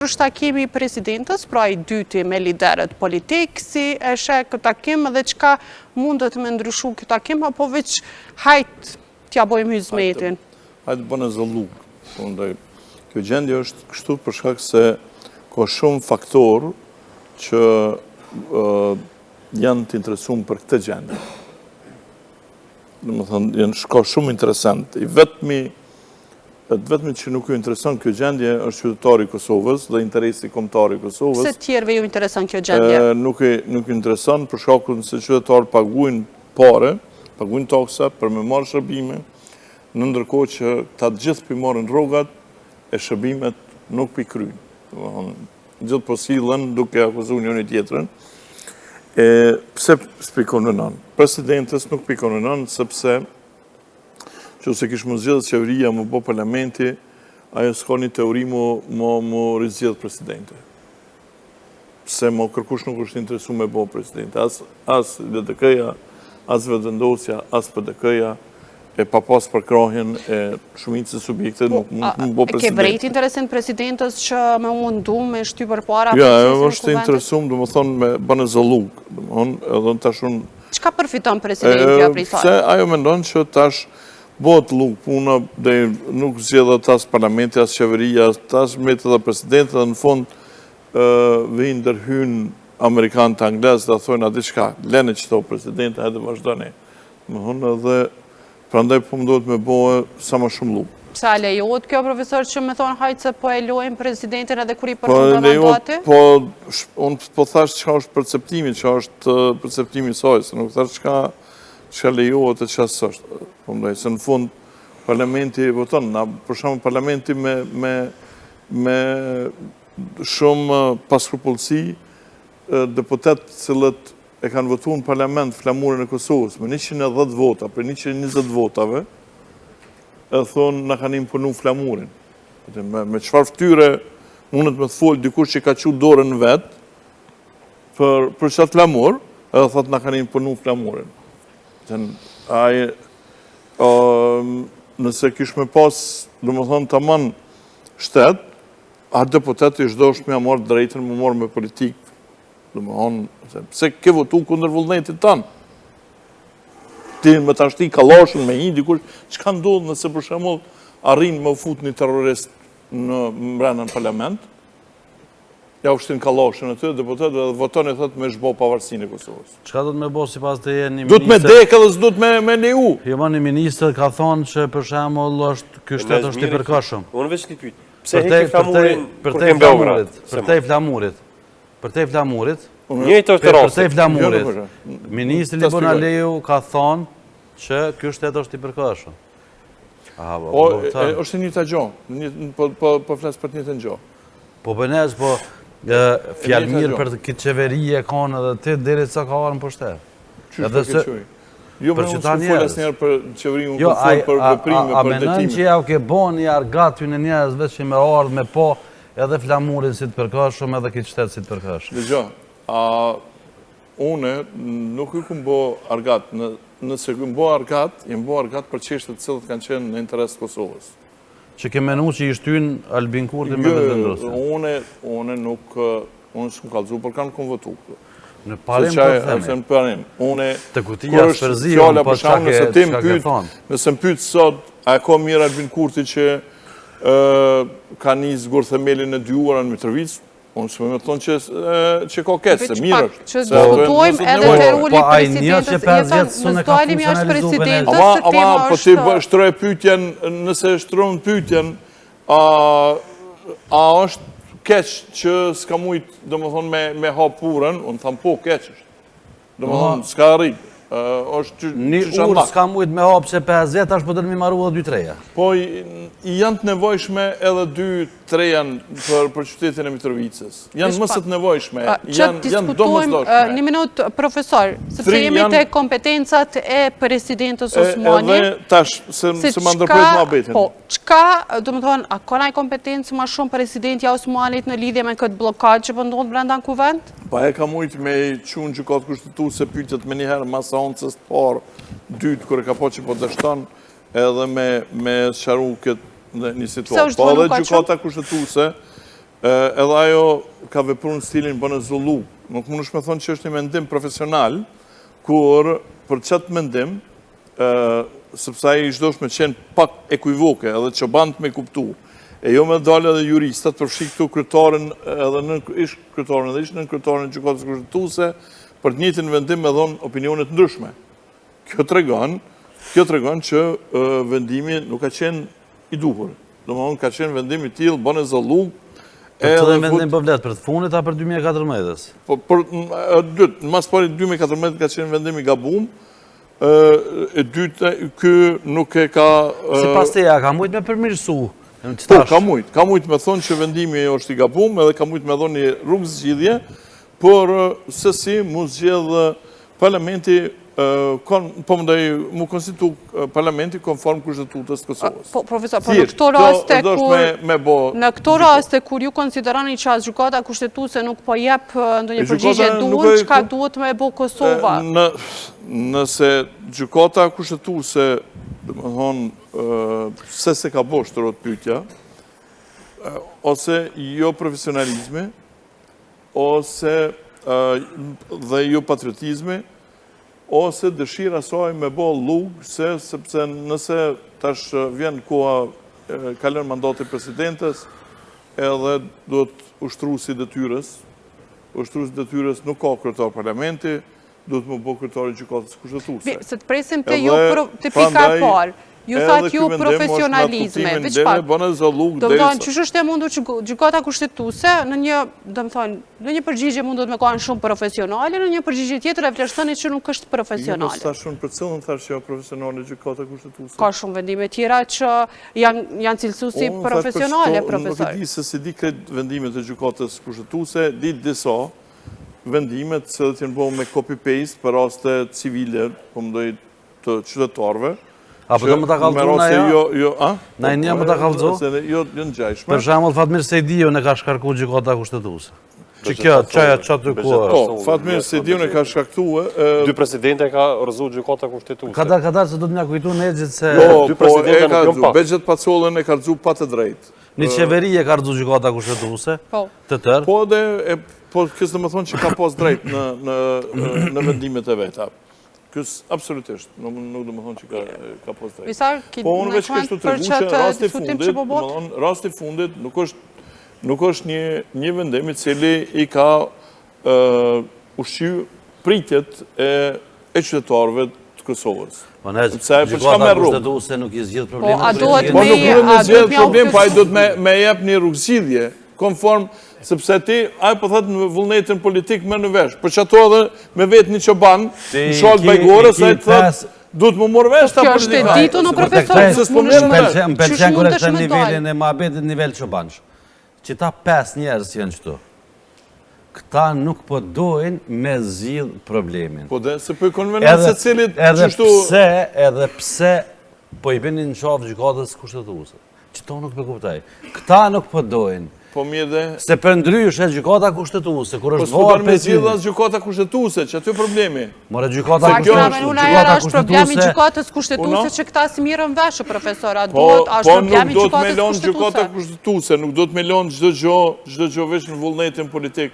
është takimi i presidentës, pra i dyti me liderët politikë, si e sheh këtë takim dhe çka mundet me ndryshu këtë takim, apo veç hajt t'ja bojmë hizmetin? Hajtë bënë zëlluk. Kjo gjendje është kështu për shkak se ka shumë faktorë që janë të interesuar për këtë gjendje. Domethënë, ka shumë interesant. Vetëmi që nuk ju intereson kjo gjendje është qytetari i Kosovës dhe interesi kombëtar i Kosovës. Se tjerëve ju intereson kjo gjendje? Nuk ju intereson për shkakun se qytetarët paguajnë pare, paguajnë taksa për me marrë shërbime, në ndërkohë që ta gjithë pi marrin rrogat e shërbimet nuk pi kryjnë. Gjithë po sillen duke akuzuar njëri tjetrën. Pse s'pikonon? Presidentës nuk pikonon sepse që se kishë më zgjedhë qeveria më bo parlamenti, ajo s'ka një teori më rizgjedhë presidente. Pse më kërkush nuk është interesu me bo presidente. As LDK-ja, as Vetëvendosja, as PDK-ja, e pa pas përkrahjen e shumicës subjekte nuk më bo presidente. Ke vrejt interesin presidentës që me mundu me shty për para? Ja, është interesum, dhe më thonë, me bënë zëlluk. Edhe në tashun... Qka përfiton presidentja prej saj? Se ajo mendon që tash bëhet luk puna dhe nuk zgjedhet as parlamenti, as qeveria, as mbetet edhe presidenti, dhe në fund vijnë ndërhyn amerikanë të anglez dhe thonë atë diçka, lene që to presidenti, hajde vazhdoni. Dhe prandaj po më duhet me bëhe sa më shumë luk. Sa lejohet kjo profesor që me thonë hajtë se po e lojnë presidentin edhe kur i përfundon mandati? Unë po thash çka është perceptimi, çka është perceptimi i saj, se nuk thash çka lejohet e çka s'është. Se në fund parlamenti voton, për shembull parlamenti me shumë paskrupullsi deputet cilët e kanë votuar në parlament flamurën e Kosovës me 110 vota për 120 votave, e thonë na kanë imponu flamurin. Me çfarë fytyre mundet me të folë dikush që ka qu dorën vet për çat flamur, edhe thotë na kanë imponu flamurin. Nëse kish me pas, dhe më thonë, të manë shtet, a deputeti shdo është me marrë drejtën, me marrë me politikë. Dhe më thonë, pse ke votu kundër vullnetit tanë? Ti me të ashti kalashën me një dikush, që ka ndodhë nëse për shemull arrinë me fut një terrorist në mbrana në parlament, ja ushtin kalashën e të deputet dhe voton e thët me shbo pavarësinë e Kosovës. Qka do të me bo si pas të jenë një minister? Du të me dekë dhe s'du të me leju. Jo ma një minister ka thonë që për shemull kjo shtetë është i përkashëm. Unë veç këtë pyjtë. Pse heki flamurin kur kem Beograd? Për te flamurit. Për te flamurit. Njëjtë është rasti. Për te flamurit. Ministri Libona Leju ka thonë që kjo shtetë është i përkashëm. është një të gjohë. Po flasë për një të gjohë. Po bënez, po fjalë mirë për këtë qeveri e kanë edhe ti deri sa ka arën për shtetë. Edhe se jo më nuk folë asnjëherë për qeverinë, nuk folë për veprime, për detime. A mendon që ja u ke bon një argat në njerëzve që me ardhë me po edhe flamurin si të përkashëm edhe këtë shtetë si të përkashëm? Dëgjoj, une nuk ju këmë bo argat. Nëse këmë bo argat, jem bo argat për çështjet të cilët kanë qenë në interes të Kosovës. Që ke menu që i shtyn Albin Kurti me Vetëvendosjen? Une nuk, unë s'kum kallëzu, për kanë këmë votu. Në parim për themi. Të kutia shpërzion, po qa ke thonë? Nëse më pytë sot, a e ka mirë Albin Kurti që ka një zgurë themelin e 2 ora në Mitrovicë? Unë që me thonë që ka keqë, se mirë është. Që diskutojmë edhe të rulli presidentës, në stolimi është presidentës, se tema është... Po ti shtroj pyetjen, nëse shtrojnë pyetjen, a është keqë që s'ka mujtë, do më thonë, me hapurën, unë thamë po, keqë është. Do më thonë, s'ka rritë. Një urë s'ka mujtë me hapë se 5 vjetë, ashtë po të në mi maru edhe 2-3-ja. Po, janë të nevojshme edhe 2-3-ja për qytetin e Mitrovicës. Janë mësët nevojshme, janë do mësdoshme. Një minut, profesor, sepse jemi të kompetencat e presidentës Osmani. Edhe tash, se më ndërprejt ma betin. Po, qka, do më thonë, a ka naj kompetencë ma shumë presidentja Osmanit në lidhje me këtë blokad që pëndodhë brenda në kuvend? Pa e ka mujtë me qunë gjykatë kushtetuese pyetjet me njëherë masa oncës të parë, dytë, kërë ka po që po dështon, edhe me sharu këtë një situatë. Po edhe gjykata kushtetuese edhe ajo ka vepruar në stilin bënë zullu. Nuk mundesh me thonë që është një mendim profesional, kur për çat mendim, sepse ai çdosh me qenë pak ekuivoke, edhe çobant me kuptu. E jo me dalë edhe juristat përfshi këtu kryetarin edhe ish kryetarin edhe ish nën kryetarin e gjykatës kushtetuese për të njëjtin vendim me dhënë opinione të ndryshme. Kjo tregon që vendimi nuk ka qenë i duhur. Domthonë ka qenë vendim i tillë bën e zallu. Për të vendim po vlet për të fundit a për 2014-s? Po për dytë, në mas pari 2014 ka qenë vendim i gabum. E dytë, ky nuk e ka... Sipas teja, ka mujt me përmirësu? Po, ka mujt me thonë që vendimi është i gabum, edhe ka mujt me thonë një rrugë zgjidhje, por sësi mu zgjedhë parlamenti, po më ndaj mu konstitu parlamenti konform kushtetutës të Kosovës. Po, profesor, po në këto raste kur ju konsiderani që as gjykata kushtetuese nuk po jep ndonjë përgjigje duhur, çka duhet me bo Kosova? Nëse gjykata kushtetuese, domethënë, se ka bo shtërot pyetja, ose jo profesionalizmi, ose dhe jo patriotizmi, ose dëshira saj me bo lugë, sepse nëse tash vjen koha kalon mandati presidentes, edhe duhet ushtruesi detyrës nuk ka kryetar parlamenti, duhet më bo kryetari i gjykatës kushtetuese. Se të presim të ju të pika e parë. Ju thatë ju profesionalizme, veçpak. Do më thonë, që është e mundur që gjykata kushtetuese në një përgjigje mundur me kanë shumë profesionale, në një përgjigje tjetër e vlerësoni që nuk është profesionale. Jo, nësë shumë për cëllën tharë që jo profesionale gjykata kushtetuese. Ka shumë vendime tjera që janë cilësu si profesionale, profesor. Nuk e di se si di kretë vendimet e gjykatës kushtetuese, di disa vendimet se dhe t'jenë bo me copy-paste për raste civile, po më dojë të qytetarve. Apo të më të kalëzu na jo? Na e një më të kalëzu? Jo në gjajshme. Për shembull Fatmir Sejdiu në ka shkarku gjykata kushtetuese. Që kjo, qaja të kuar. Po, Fatmir Sejdiu në ka shkarktua... Dy presidente ka rëzu gjykata kushtetuese. Kadar se do të mja kujtu në egjit se... Jo, po e ka rëzu. Begjet Pacolën e ka rëzu pa të drejt. Një qeveri e ka rëzu gjykata kushtetuese, të tërë. Po dhe, kësë dhe më thonë që ka pas drejt në vendimet e veta. Kësë absolutisht, nuk dhe më thonë që ka pas drejt. Po, unë veç kështu të regu që rasti fundit nuk është një vendim i cili i ka ushqy pritjet e qytetarëve të Kosovës. Po ne, gjykata kushtetuese nuk i zgjidh problemet. Po, a duhet Po nuk në zgjidh problem, po a do të me jep një rrugëzidhje, konform, sepse ti, a po thëtë në vullnetin politik më në vesh, për që ato edhe me vetë një qoban, në shalë bajgore, sa e të thëtë, du të më morë vesh ta politika. Kjo është e ditu në profesor. Më pëlqen kër është në nivelin e muhabetit, nivel qobansh. Që ta 5 njerës që janë qëtu. Këta nuk po dojnë me zgjidh problemin. Po dhe, se po i konvenat se cilit qështu... Edhe pse po i binin në qafë gjykatës kushtetuese. Që to nuk po kuptaj. Këta nuk po dojnë. Po mirë dhe... Se për ndrysh e gjykata kushtetuese, kur Po është s'po varë me për zgjidh as gjykata kushtetuese, që aty problemi. More gjykata është problemi gjykatës kushtetuese që këta si mirën veshë, profesora. Po nuk do të me lonë gjykata kushtetuese, nuk do të me lonë gjdo gjo vesh në vullnetin politik.